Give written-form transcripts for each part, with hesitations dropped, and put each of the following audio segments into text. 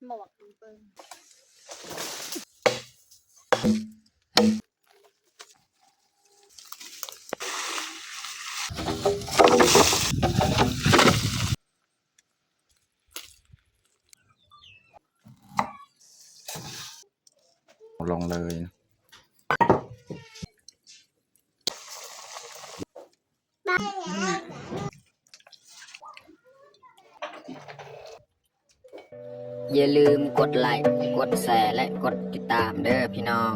หมวกเปิ้งลงเลยอย่าลืมกดไลค์กดแชร์และกดติดตามเด้อพี่น้อง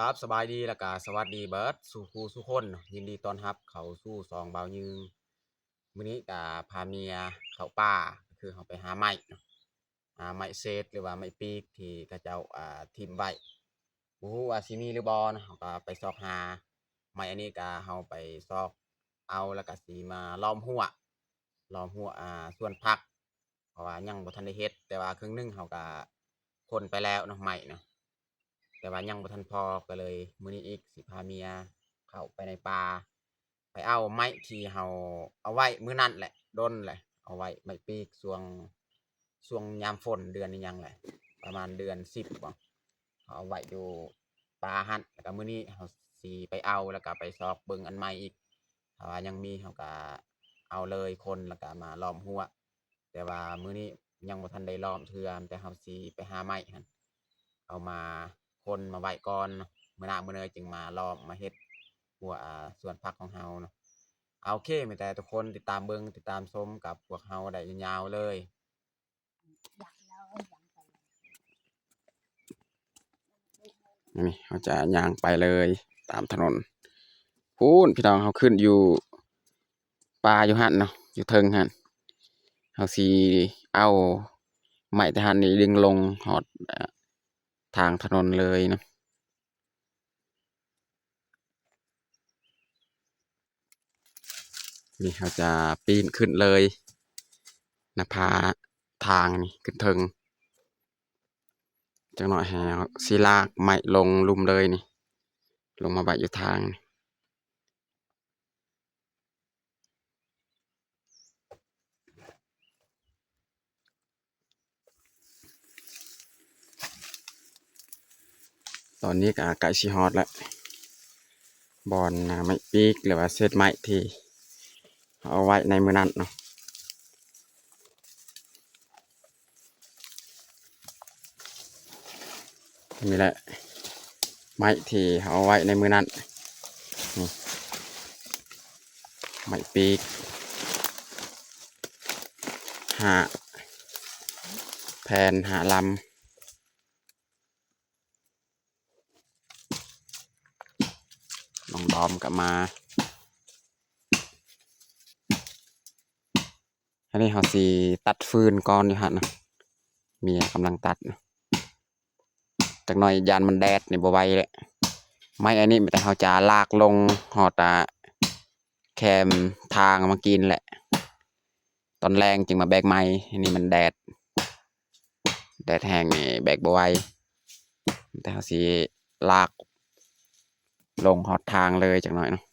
ครับสบายดีแล้วก็สวัสดีเบิร์ดสู่ครูสู่คนยินดีต้อนรับเขาสู่ซองเบายืงมื้อนี้ก็พาเมียเข้าป่าคือเขาไปหาไม้หาไม้เศษหรือว่าไม้ปีกที่เขาเจ้าทิ่มไว้บ่ฮู้ว่าสิมีหรือบ่นะเขาก็ไปซอกหาไม้อันนี้ก็เฮาไปซอกเอาแล้วก็สิมาล้อมหัวสวนผักเพราะว่ายังบ่ทันได้เฮ็ดแต่ว่าครึ่งหนึงเฮาก็พ่นไปแล้วเนาะไม้เนาะ แต่ว่ายังบ่ทันพอก็เลยมื้อนี้อีกสิพาเมียเข้าไปในป่าไปเอาไม้ที่เฮาเอาไว้มื้อนั้นแหละด้นแหละเอาไว้ไม้ปีกช่วงยามฝนเดือนนี้ยังแหละประมาณเดือน10บ่เอาไว้อยู่ป่าหั่นแล้วก็มื้อนี้เฮาสิไปเอาแล้วก็ไปซอกเบิ่งอันใหม่อีกถ้าว่ายังมีเฮาก็เอาเลยคนแล้วก็มาล้อมหัวแต่ว่ามื้อนี้ยังบ่ทันได้ล้อมเทื่อแต่เฮาสิไปหาไม้หั่นเอามาคนมาไว้ก่อนมื้อหน้ามื้อเนยจึงมาล้อมมาเฮ็ดหัวสวนผักของเฮาเนาะเอาโอเคมีแต่ทุกคนติดตามเบิ่งติดตามชมกับพวกเฮาได้ยาวๆเลยนี่เขาจะย่างไปเลยตามถนนพูนพี่น้องเขาขึ้นอยู่ป่าอยู่หั่นเนาะอยู่เทิงหั่นเฮาสิเอาไม้แต่หั่นนี่ดึงลงฮอดทางถนนเลยเนาะนี่เขาจะปีนขึ้นเลยหน้าผาทางนี่ขึ้นเทิงจังหน่อยให้สิลากไม้ลงลุ่มเลยนี่ลงมาไว้อยู่ทางนี่ตอนนี้ก็ใกล้สิฮอดแล้วบอนไม้ปีกหรือว่าเศษไม้ที่เอาไว้ในมื้อนั้นเนาะนี่แหละไม้ที่เอาไว้ในมื้อนั้นนี่ไม้ปีก5 แผ่น5 ลำน้องดอมกลับมาอันนี้เขาสิตัดฟืนก่อนอยู่หั่นนะเมียกำลังตัดนะจากหน่อยยานมันแดดนี่บ่ไหวเลยไม้อันนี้แต่เขาจะลากลงหอดแคมทางมากินแหละตอนแรงจึงมาแบกไม้อันนี้มันแดดแห้งนี่แบกบ่ไหวแต่เขาสิลากลงหอดทางเลยจากหน่อยเนาะ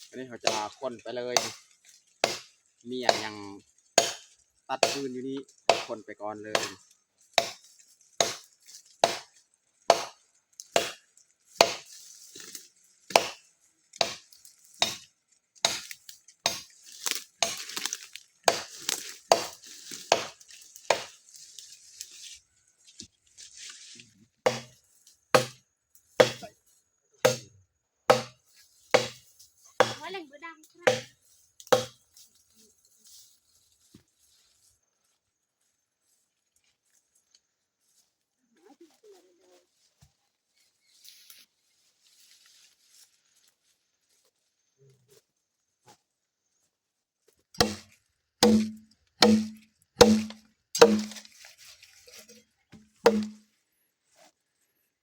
อันนี้เขาจะคนไปเลยเมียยังตัดฟืนอยู่นี่คนไปก่อนเลยว่าแหล่งบดำครับ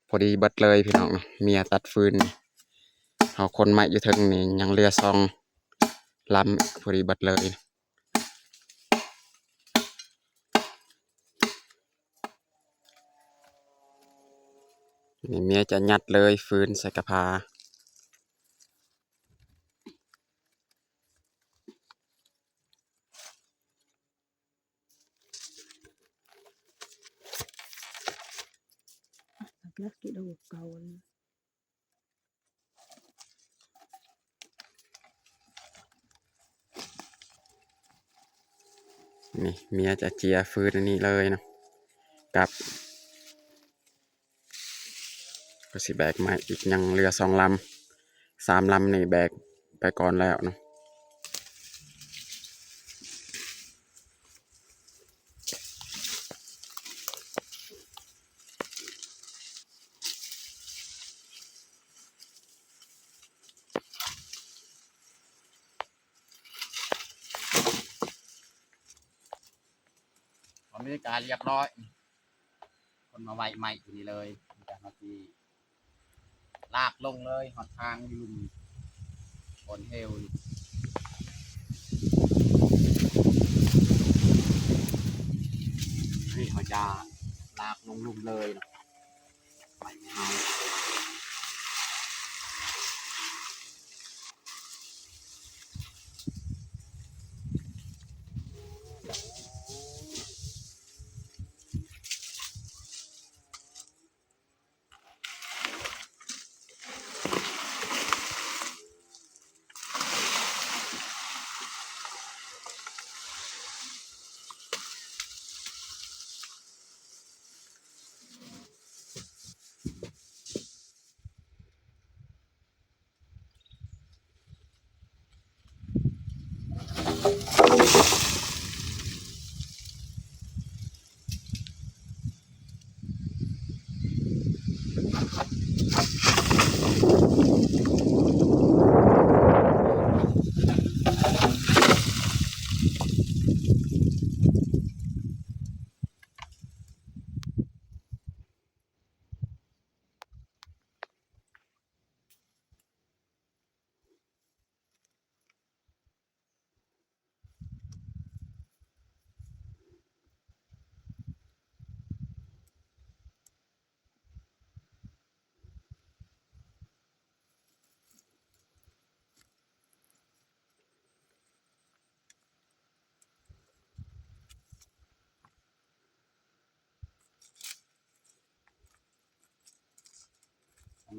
พอดีเบิดเลยพี่น้องเนาะเมียตัดฟืนนี่เอาคนใหม่อยู่เทึงนี่ยังเรือซองลำพอดีเบิดเลยนี่เมียจะยัดเลยฟืนใส่กระพานี่เมียจะเจียฟืนอันนี้เลยเนาะกับก็สิแบกมาอีกยังเรือ2 ลำ 3 ลำนี่แบกไปก่อนแล้วเนาะตอนนี้การเรียบร้อยคนมาไวใหม่อยู่นี่เลยจากนาทีลากลงเลยหอดทางยืมบนเฮลนี่เขาจะลากลงลุ่มเลยเนาะไม่เอา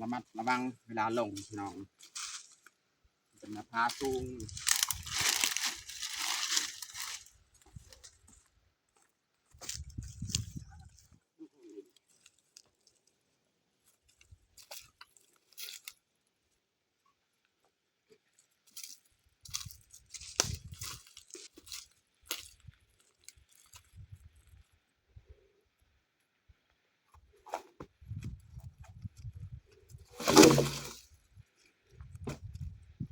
ระมัดระวังเวลาลงพี่น้องเป็นมะพร้าวสูง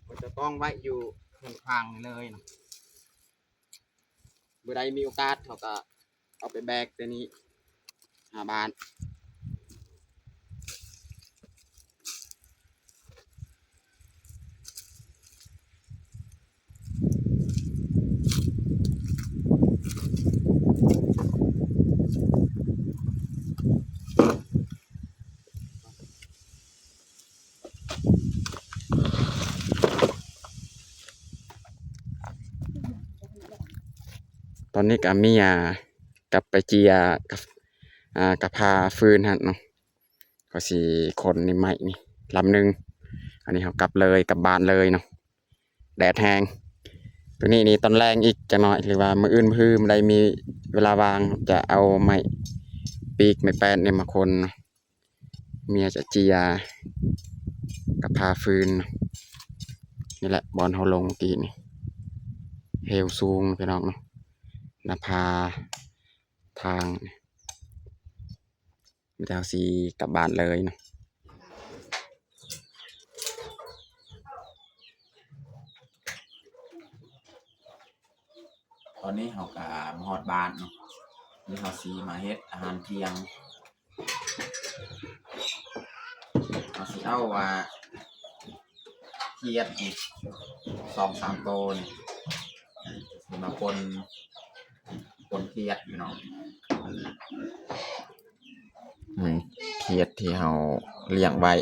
ก็จะต้องไว้อยู่ข้างๆเลยเนาะเมื่อใดมีโอกาสเขาก็เอาไปแบกตัวนี้หาบ้านตอนนี้กับเมียกับไปเจียกับกับพาฟืนฮะเนาะก็สีคนนี่ใหม่นี่ลำหนึ่งอันนี้เขากลับเลยกลับบ้านเลยเนาะแดดแห้งตัวนี้นี่ตอนแรงอีกจะหน่อยหรือว่ามืออื่นมือมได้มีเวลาวางจะเอาไม้ปีกไม้แป้นเนี่ยมาคนเนาะเมียจะเจียกับพาฟืนนี่แหละบอลเขาลงกีนี่เฮลซูงพี่น้องเนาะนภาทางมีแต่เอาสีกลับบ้านเลยเนาะ ตอนนี้เราก็มาฮอดบ้านเนาะนี่เราสิมาเฮ็ดอาหารเที่ยงเราสิเอาว่าเขียดนี่2-3 โตนี่สิมาปนเขียดพี่น้องเขียดที่เราเลี้ยงไว้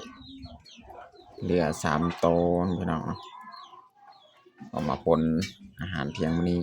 เหลือ3 โตพี่น้องเอามาปนอาหารเที่ยงมื้อนี้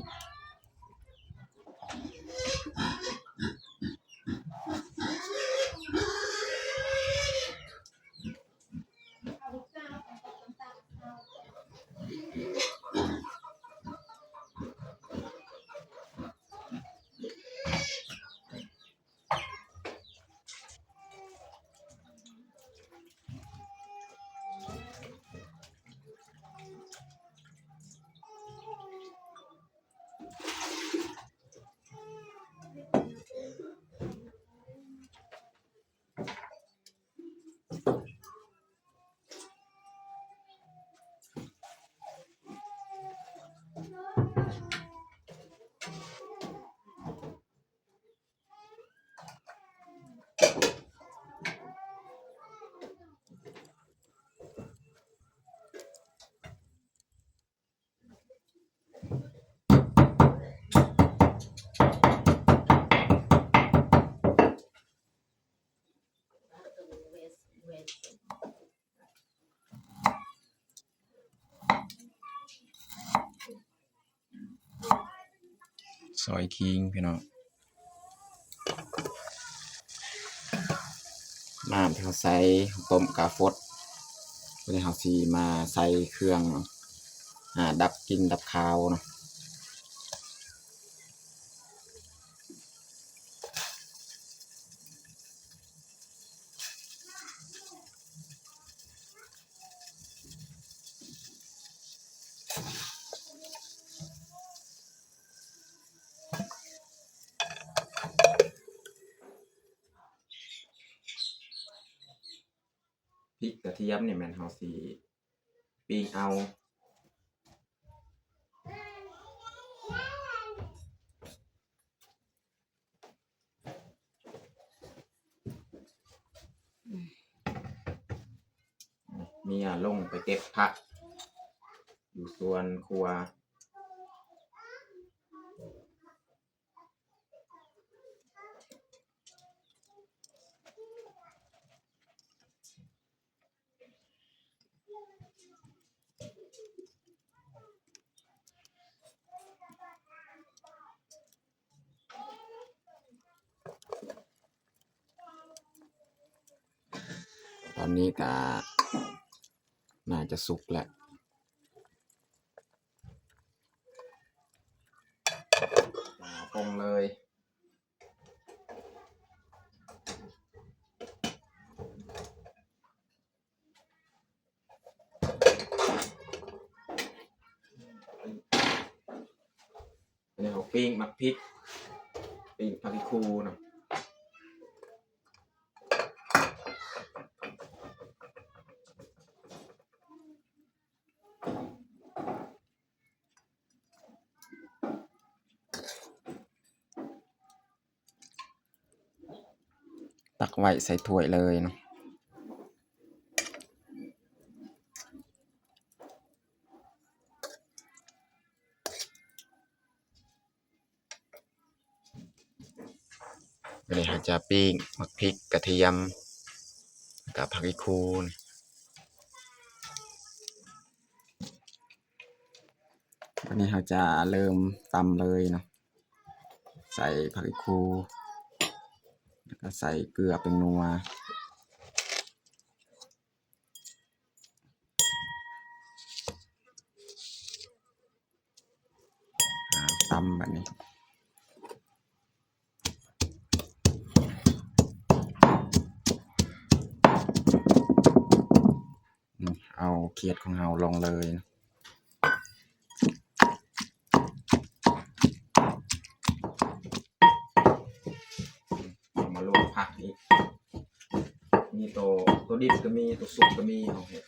ซอยคิงพี่น้องน้ำที่เขาใส่ต้มกาฟดวันนี้เขาสิมาใส่เครื่องดับกลิ่นดับคาวเนาะพริกกระเทียมนี่แม่นเขาสิปิ้งเอาเมียลงไปเก็บผักอยู่สวนครัวตอนนี้ก็น่าจะสุกแล้วปรุงเลยอันนี้เขาปิ้งมักพริกปิ้งผักอีคูเนาะตักไว้ใส่ถ้วยเลยเนาะอันนี้เขาจะปิ้งมักพริกกระเทียมกับผักอีคูนี่อันนี้เขาจะเริ่มตำเลยเนาะใส่ผักอีคูแล้วก็ใส่เกลือเป็นนัวตำแบบนี้เอาเขียดของเราลงเลยมาลงผักอีกมีตัวดิบก็มีตัวสุกก็มีเอาเห็ด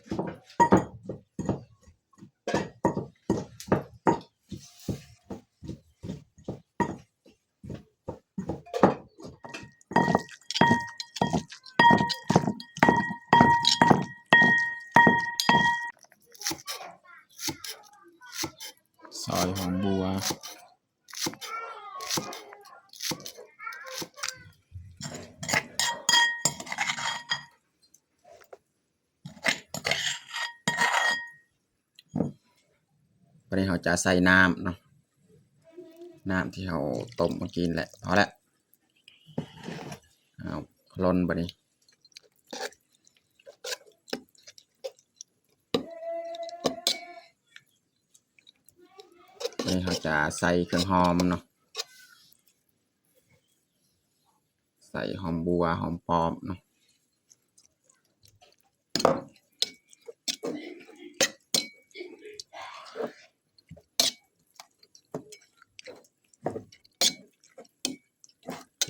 อยหอมบัววันนี้เราจะใส่น้ำเนาะน้ำที่เราต้มมากินแหละพอแล้วเอาล้นไปนี่วันนี้เราจะใส่เครื่องหอมเนาะใส่หอมบัวหอมปอมเนาะ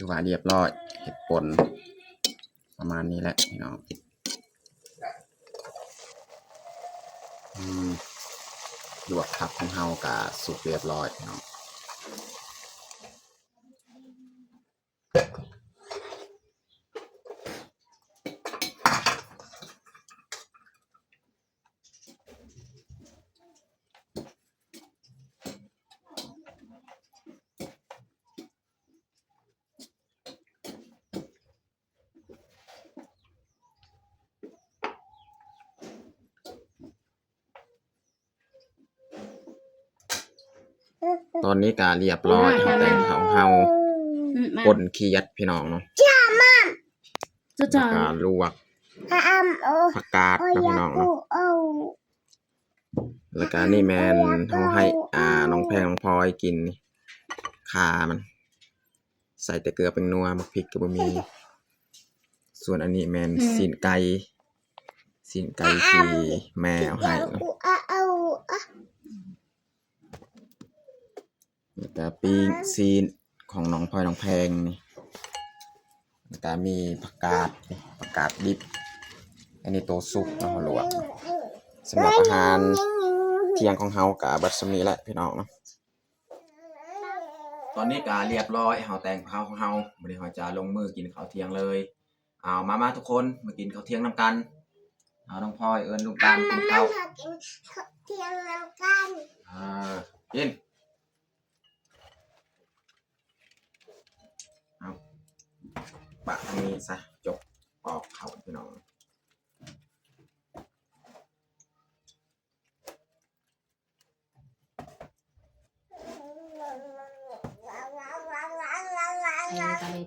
ถือว่าเรียบร้อยเห็ดป่นประมาณนี้แหละพี่น้องลวกผักของเฮากะสุกเรียบร้อยพี่น้องตอนนี้กะเรียบร้อยแต่งของเฮาป่นขี้ยัดพี่น้องเนาะการลวกผักกาดนะพี่น้องเนาะแล้วก็นี่แมนเขาให้น้องแพงน้องพลอยกินขามันใส่แต่เกลือเป็นนัวมักพริกก็บ่มีส่วนอันนี้แมนซีนไก่ที่แม่เอาให้เนาะแล้วก็ปิ้งซีนของน้องพลอยน้องแพงนี่แล้วก็มีผักกาดดิบอันนี้ตัวซุปเนาะลวกสำหรับอาหารเที่ยงของเฮากับบัดสมีแหละพี่น้องเนาะตอนนี้ก็เรียบร้อยเฮาแต่งข้าวของเฮาวันนี้เฮาจะลงมือกินข้าวเที่ยงเลยเอามาทุกคนมากินข้าวเที่ยงนำกันเอาน้องพลอยเอิ้นลุงตาลกินข้าวเที่ยงนำกันกินเอาปะทางนี้ซะจบออกข้าวพี่น้อง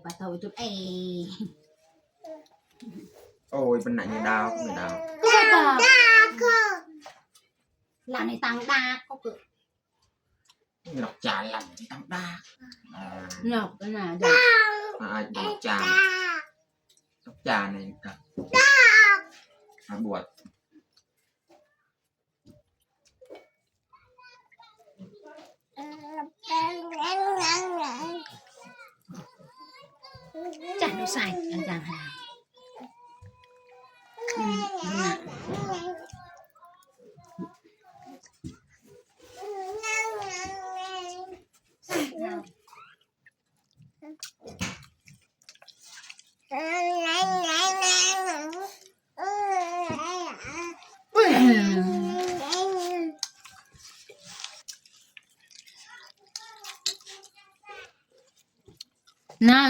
Bà thầu chút ê. Ôi bên này như đau, người đau. Làm này tăng đa có cực. Ngọc trà làm thì tăng đa. Ngọc cái nào vậy? Ngọc trà. Ngọc trà này cả. Buột. Chẳng nó xài anh chàng hà.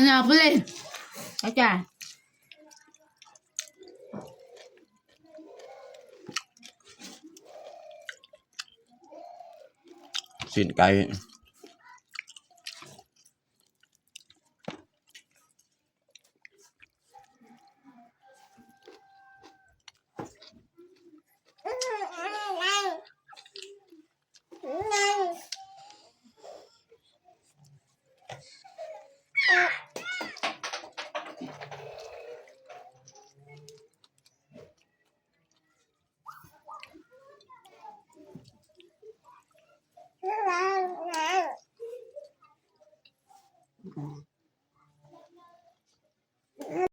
Nào cứ lên. Cái chà. Xịn cay.